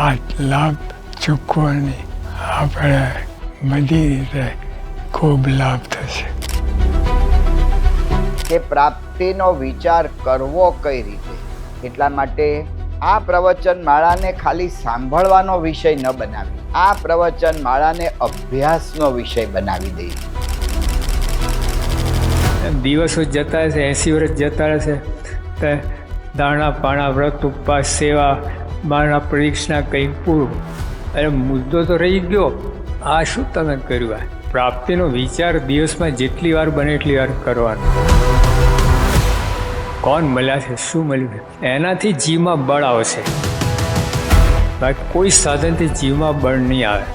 આ લાભ ચૂકવાની આપણે બધી રીતે ખૂબ લાભ થશે. કે પ્રાપ્તિનો વિચાર કરવો કઈ રીતે, એટલા માટે આ પ્રવચન માળાને ખાલી સાંભળવાનો વિષય ન બનાવી, આ પ્રવચન માળાને અભ્યાસનો વિષય બનાવી દઈએ. દિવસો જતા રહેશે, 80 વર્ષ જતા રહેશે, તો દાણા પાણા વ્રત ઉપવાસ સેવા માના પરીક્ષા કંઈ પૂરું. અરે મુદ્દો તો રહી ગયો, આ શું તમે કર્યું? આ પ્રાપ્તિનો વિચાર દિવસમાં જેટલી વાર બને એટલી વાર કરવાનો. કોણ મળ્યા છે, શું મળ્યું છે, એનાથી જીવમાં બળ આવશે. બાકી કોઈ સાધનથી જીવમાં બળ નહીં આવે,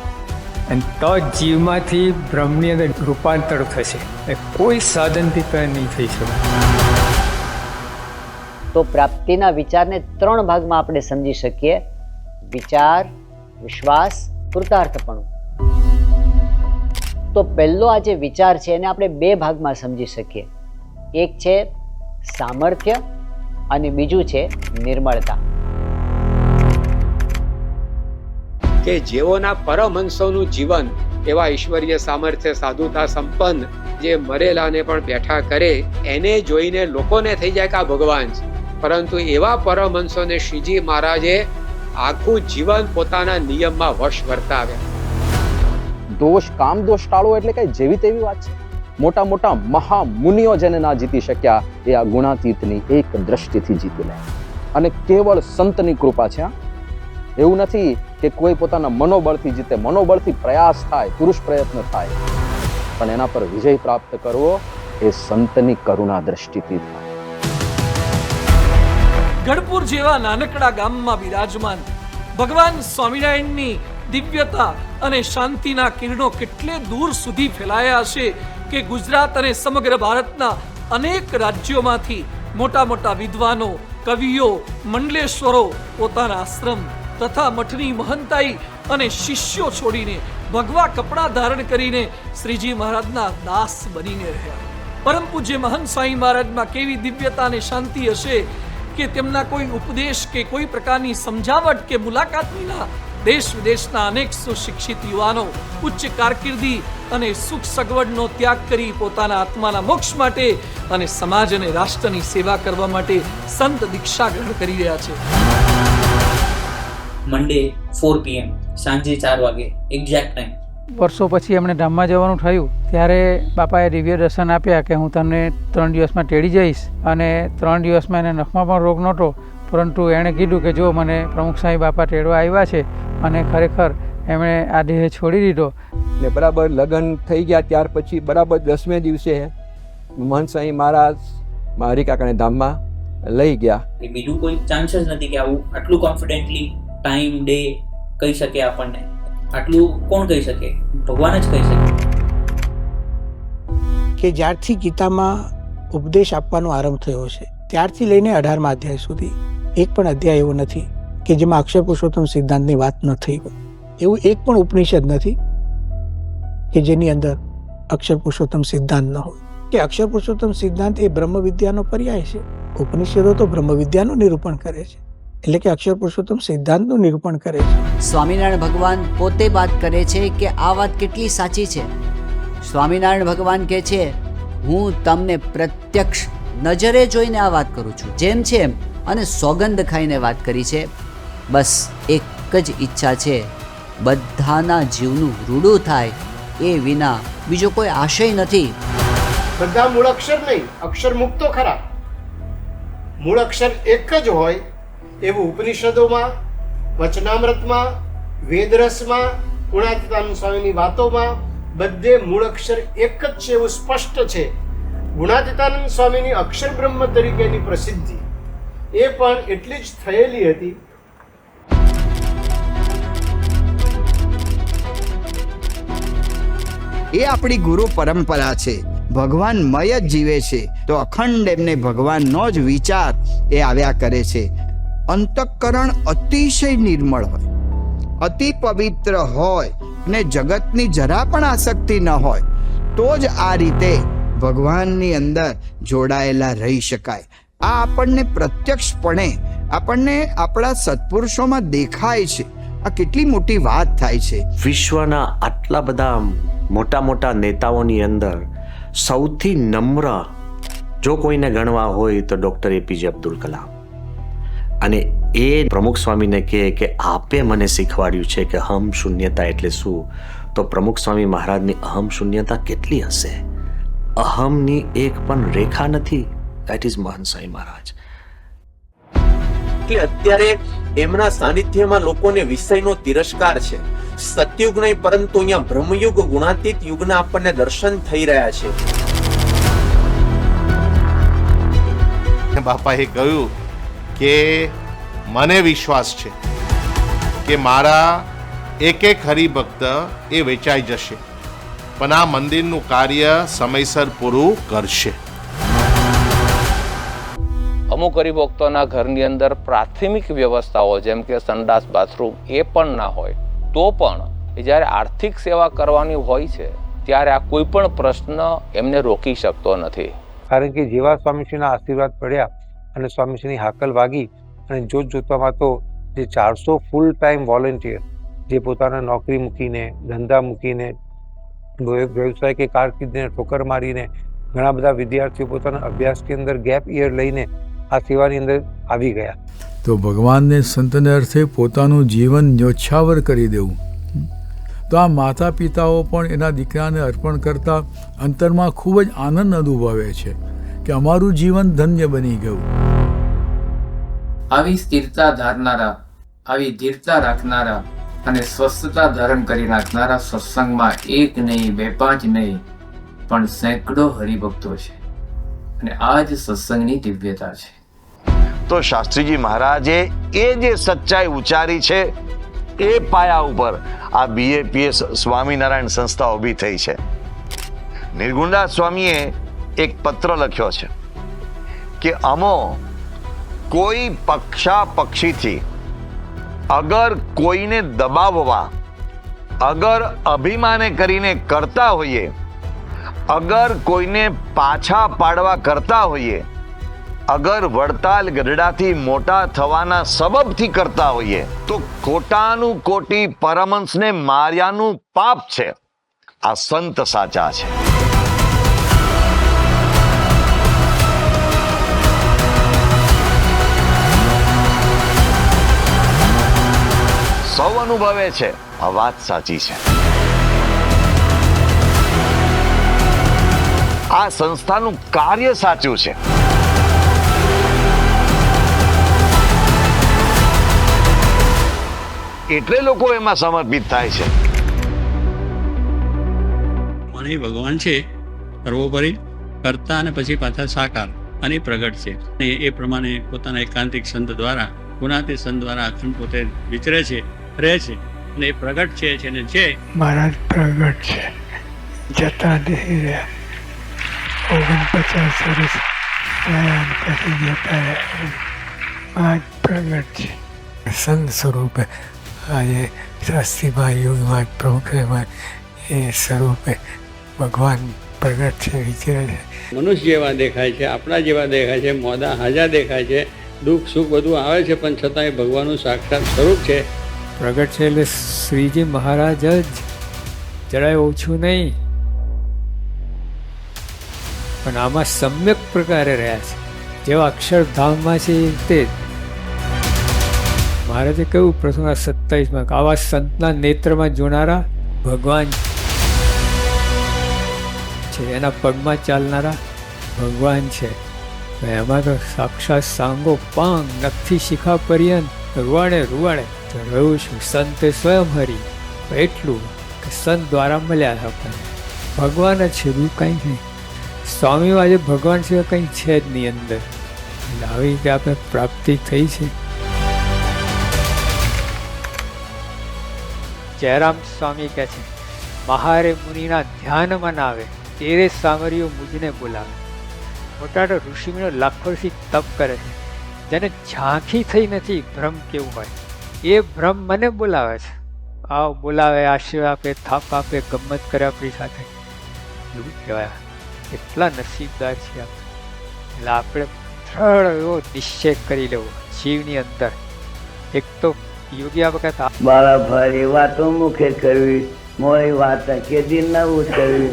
અને તો જીવમાંથી બ્રહ્મની અંદર રૂપાંતર થશે. કોઈ સાધનથી તો નહીં થઈ શકે. તો પ્રાપ્તિના વિચારને 3 ભાગમાં આપણે સમજી શકીએ: વિચાર, વિશ્વાસ, કૃતાર્થપણું. તો પહેલો આ જે વિચાર છે એને આપણે 2 ભાગમાં સમજી શકીએ. એક છે સામર્થ્ય અને બીજું છે નિર્મળતા. કે જેઓના પરમહંસોનું જીવન એવા ઈશ્વરીય સામર્થ્ય સાધુતા સંપન્ન જે મરેલાને પણ બેઠા કરે, એને જોઈને લોકોને થઈ જાય કે આ ભગવાન છે. પરંતુ એવા પરમહંસોને શ્રીજી મહારાજે આખું જીવન પોતાના નિયમમાં વશ વર્તાવ્યા. દોષ કામ દોષ ટાળો એટલે કઈ જેવી તેવી વાત છે? મોટા મોટા મહામુનિઓ જેને ના જીતી શક્યા એ આ ગુણાતીતની એક દ્રષ્ટિથી જીતી લે. અને કેવળ સંતની કૃપા છે. એવું નથી કે કોઈ પોતાના મનોબળથી જીતે, મનોબળથી પ્રયાસ થાય, પુરુષ પ્રયત્ન થાય, પણ એના પર વિજય પ્રાપ્ત કરવો એ સંતની કરુણા દ્રષ્ટિથી થાય. ગઢપુર જેવા નાનકડા ગામમાં બિરાજમાન ભગવાન સ્વામિનારાયણની દિવ્યતા અને શાંતિના કિરણો કેટલે દૂર સુધી ફેલાયા હશે કે ગુજરાત અને સમગ્ર ભારતના અનેક રાજ્યોમાંથી મોટા મોટા વિદ્વાનો, કવિઓ, મંડલેશ્વરો પોતાના આશ્રમ તથા મઠની મહંતાઈ અને શિષ્યો છોડીને ભગવા કપડાં ધારણ કરીને શ્રીજી મહારાજના દાસ બનીને રહ્યા. પરમ પૂજ્ય મહંત સ્વામી મહારાજમાં કેવી દિવ્યતા અને શાંતિ હશે કે તેમના કોઈ ઉપદેશ કે કોઈ પ્રકારની સમજાવટ કે મુલાકાત વિના દેશ વિદેશના અનેક સુશિક્ષિત યુવાનો ઉચ્ચ કારકિર્દી અને સુખ સગવડનો ત્યાગ કરી પોતાના આત્માના મોક્ષ માટે અને સમાજ અને રાષ્ટ્રની સેવા કરવા માટે સંત દીક્ષા ગ્રહણ કરી રહ્યા છે. મંડે 4 PM સાંજે 4 વાગે એક્ઝેક્ટ ટાઈમ. વર્ષો પછી એમણે ધામમાં જવાનું થયું ત્યારે બાપાએ દિવ્ય દર્શન આપ્યા કે હું તમને 3 દિવસમાં તેડી જઈશ. અને 3 દિવસમાં એને નખમાં પણ રોગ નહોતો, પરંતુ એણે કીધું કે જો મને પ્રમુખ સ્વામી બાપા તેડવા આવ્યા છે, અને ખરેખર એમણે આ દેહ છોડી દીધો. ને બરાબર લગ્ન થઈ ગયા ત્યાર પછી બરાબર 10મે દિવસે મહંત સ્વામી મહારાજ મારી કાકાને ધામમાં લઈ ગયા. બીજું કોઈ ચાન્સ જ નથી કે આવું આટલું કોન્ફિડન્ટલી ટાઈમ ડે કહી શકે આપણને. આટલું કોણ કહી શકે? ભગવાન જ કહી શકે. કે જ્યારથી ગીતામાં ઉપદેશ આપવાનો આરંભ થયો છે ત્યારથી લઈને 18મા અધ્યાય સુધી એક પણ અધ્યાય એવો નથી કે જેમાં અક્ષર પુરુષોત્તમ સિદ્ધાંતની વાત ન થઈ હોય. એવું એક પણ ઉપનિષદ નથી કે જેની અંદર અક્ષર પુરુષોત્તમ સિદ્ધાંત ન હોય. કે અક્ષર પુરુષોત્તમ સિદ્ધાંત એ બ્રહ્મ વિદ્યાનો પર્યાય છે. ઉપનિષદો તો બ્રહ્મ વિદ્યાનું નિરૂપણ કરે છે, એટલે કે અક્ષર પુરુષોત્તમ સિદ્ધાંતનું નિરૂપણ કરે છે. સ્વામિનારાયણ ભગવાન પોતે વાત કરે છે કે આ વાત કેટલી સાચી છે. સ્વામિનારાયણ ભગવાન કહે છે, હું તમને પ્રત્યક્ષ નજરે જોઈને આ વાત કરું છું, જેમ છે એમ, અને સોગંદ ખાઈને વાત કરી છે. બસ એક જ ઈચ્છા છે, બધાના જીવનું રૂડું થાય એ વિના બીજો કોઈ આશય નથી. બધા મૂળ અક્ષર નહીં, અક્ષર મુક્તો ખરા. મૂળ અક્ષર એક જ હોય એવું ઉપનિષદોમાં, વચનામૃતમાં, વેદરસમાં, ગુણાતીતાનંદ સ્વામીની વાતોમાં બધે મૂળ અક્ષર એક જ છે એવું સ્પષ્ટ છે. ગુણાતીતાનંદ સ્વામીની અક્ષર બ્રહ્મ તરીકેની પ્રસિદ્ધિ એ પણ એટલી જ થયેલી હતી. એ આપણી ગુરુ પરંપરા છે. ભગવાન મય જ જીવે છે તો અખંડ એમને ભગવાનનો જ વિચાર એ આવ્યા કરે છે. અંતઃકરણ અતિશય નિર્મળ હોય, અતિ પવિત્ર હોય અને જગતની જરા પણ આસક્તિ ન હોય તો જ આ રીતે ભગવાનની અંદર જોડાયેલા રહી શકાય. આ આપણને પ્રત્યક્ષપણે આપણને આપણા સત્પુરુષોમાં દેખાય છે. આ કેટલી મોટી વાત થાય છે. વિશ્વના આટલા બધા મોટા મોટા નેતાઓની અંદર સૌથી નમ્ર જો કોઈને ગણવા હોય તો ડૉક્ટર એપીજે અબ્દુલ કલામ. અને એ પ્રમુખ સ્વામીને કહે કે આપે મને શીખવાડ્યું છે કે અહમ શૂન્યતા એટલે શું, તો પ્રમુખ સ્વામી મહારાજની અહમ શૂન્યતા કેટલી હશે? અહમની એક પણ રેખા નથી. દેટ ઇઝ મહંત સ્વામી મહારાજ. એટલે અત્યારે એમના સાનિધ્યમાં લોકોને વિષયનો તિરસ્કાર છે. સતયુગ નહીં પરંતુ અહીંયા બ્રહ્મયુગ ગુણાતીત યુગના આપણને દર્શન થઈ રહ્યા છે. બાપાએ કહ્યું કે મને વિશ્વાસ છે કે મારા એક એક હરિભક્ત એ વેચાઈ જશે, પણ આ મંદિરનું કાર્ય સમયસર પૂરું કરશે. અમુક હરિભક્તોના ઘરની અંદર પ્રાથમિક વ્યવસ્થાઓ જેમ કે સંડાસ બાથરૂમ એ પણ ના હોય તો પણ જ્યારે આર્થિક સેવા કરવાની હોય છે ત્યારે આ કોઈ પણ પ્રશ્ન એમને રોકી શકતો નથી. કારણ કે જેવા સ્વામીશ્રીના આશીર્વાદ પડ્યા અને સ્વામીશ્રીની હાકલ વાગી અને જોતજોતામાં તો જે 400 ફૂલ ટાઈમ વોલેન્ટિયર જે પોતાના નોકરી મૂકીને ધંધા મૂકીને વ્યવસાય કે કારકિર્દીને ઠોકર મારીને ઘણા બધા વિદ્યાર્થીઓ પોતાના અભ્યાસની અંદર ગેપ યર લઈને આ સેવાની અંદર આવી ગયા. તો ભગવાનને સંતને અર્થે પોતાનું જીવન ન્યોછાવર કરી દેવું. તો આ માતા પિતાઓ પણ એના દીકરાને અર્પણ કરતા અંતરમાં ખૂબ જ આનંદ અનુભવે છે કે અમારું જીવન ધન્ય બની ગયું. આવી સ્થિરતા ધારનારા, આવી ધીરતા રાખનારા અને સ્વસ્થતા ધારણ કરી નાખનારા સત્સંગમાં એક નહીં, બે પાંચ નહીં, પણ સેંકડો હરિભક્તો છે. અને આ જ સત્સંગની દિવ્યતા છે. તો શાસ્ત્રીજી મહારાજે એ જે સચ્ચાઈ ઉચ્ચારી છે એ પાયા ઉપર આ બીએપીએસ સ્વામિનારાયણ સંસ્થા ઊભી થઈ છે. નિર્ગુણદાસ સ્વામીએ એક પત્ર લખ્યો છે કે અમો કોઈ પક્ષાપક્ષીથી અગર કોઈને દબાવવા, અગર અભિમાને કરીને કરતા હોઈએ, અગર કોઈને પાછા પાડવા કરતા હોઈએ, અગર વડતાલ ગઢડાથી મોટા થવાના સબબથી કરતા હોઈએ તો કોટાનું કોટી પરમહંસને માર્યાનું પાપ છે. આ સંત સાચા છે. સૌ અનુભવે છે આ વાત સાચી છે. આ સંસ્થાનું કાર્ય સાચું છે. એટલે લોકો એમાં સમર્પિત થાય છે. મને ભગવાન છે સર્વોપરી કરતા અને પછી પાછા સાકાર અને પ્રગટ છે. અને એ પ્રમાણે પોતાના એકાંતિક સંત દ્વારા, ગુણાતીત સંત દ્વારા અખંડ પોતે વિચરે છે, રહે છે અને એ પ્રગટ છે ને છે. મહારાજ પ્રગટ છે, જતા નહીં રહ્યા. 49 વર્ષ પ્રયાણ કરી જતા રહ્યા. મહારાજ પ્રગટ છે સંત સ્વરૂપે. આજે શાસ્ત્રીમાં યુગમાં પ્રમુખમાં એ સ્વરૂપે ભગવાન પ્રગટ છે, વિચરે છે. મનુષ્ય જેવા દેખાય છે, આપણા જેવા દેખાય છે, મોદા હાજા દેખાય છે, દુઃખ સુખ બધું આવે છે, પણ છતાં એ ભગવાનનું સાક્ષાત સ્વરૂપ છે. પ્રગટ છે એટલે શ્રીજી મહારાજ જ, જરાય ઓછું નહીં. પણ આમાં સમ્યક પ્રકારે રહ્યા છે, જેવા અક્ષરધામમાં છે તે મહારાજે કહ્યું પ્રસંગ 27માં કે આવા સંતના નેત્રમાં જોનારા ભગવાન છે, એના પગમાં ચાલનારા ભગવાન છે. એમાં તો સાક્ષાત સાંગો પાંગ નખથી શિખા પર્યંત રૂવાડે રૂવાડે તો રહ્યું છું સંતે સ્વયં હરી. એટલું કે સંત દ્વારા મળ્યા આપણને ભગવાન જ છે, બીજું કંઈ નહીં. સ્વામી આજે ભગવાન સિવાય કંઈ છે જ નહીં અંદર. એટલે આવી રીતે આપણે પ્રાપ્તિ થઈ છે. જયરામ સ્વામી કહે છે, મહારે મુનિના ધ્યાનમાં ના આવે તેરે સામરીઓ મુજને બોલાવે. મોટા ઋષિમુનિઓ લાખો વર્ષથી તપ કરે છે, જેને ઝાંખી થઈ નથી ભ્રમ કેવું હોય, એ ભ્રમ મને બોલાવે છે. આવ બોલાવે, આશીર્વાદ આપે, થાપ આપે, ગમ્મત કરે આપણી સાથે. એવું કહેવાય. કેટલા નસીબદાર છીએ આપણે. એટલે આપણે દ્રઢ એવો નિશ્ચય કરી લેવો જીવની અંદર. એક તો યોગી આ વખત બાળા ભારી વાતો મુખે કરવી, મોડી વાત કેદી ન ઉતરવી.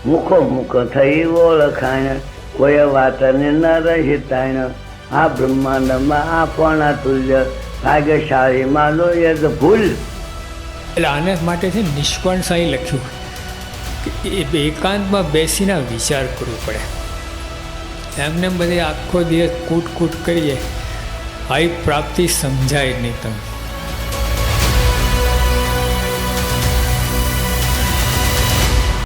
મુખો મુખ થઈ ઓળખાણ, કોઈ વાતને ન રહી તાણ. આ બ્રહ્માંડમાં આ કોણા તુલ્ય, ભાગ્યશાળી માનો યદ ભૂલ. એટલે આના માટે છે નિષ્કોણ સાંઈ લખ્યું કે એ એકાંતમાં બેસીને વિચાર કરવો પડે. એમને બધે આખો દિવસ કૂટ કરીએ આવી પ્રાપ્તિ સમજાય નહીં. તમે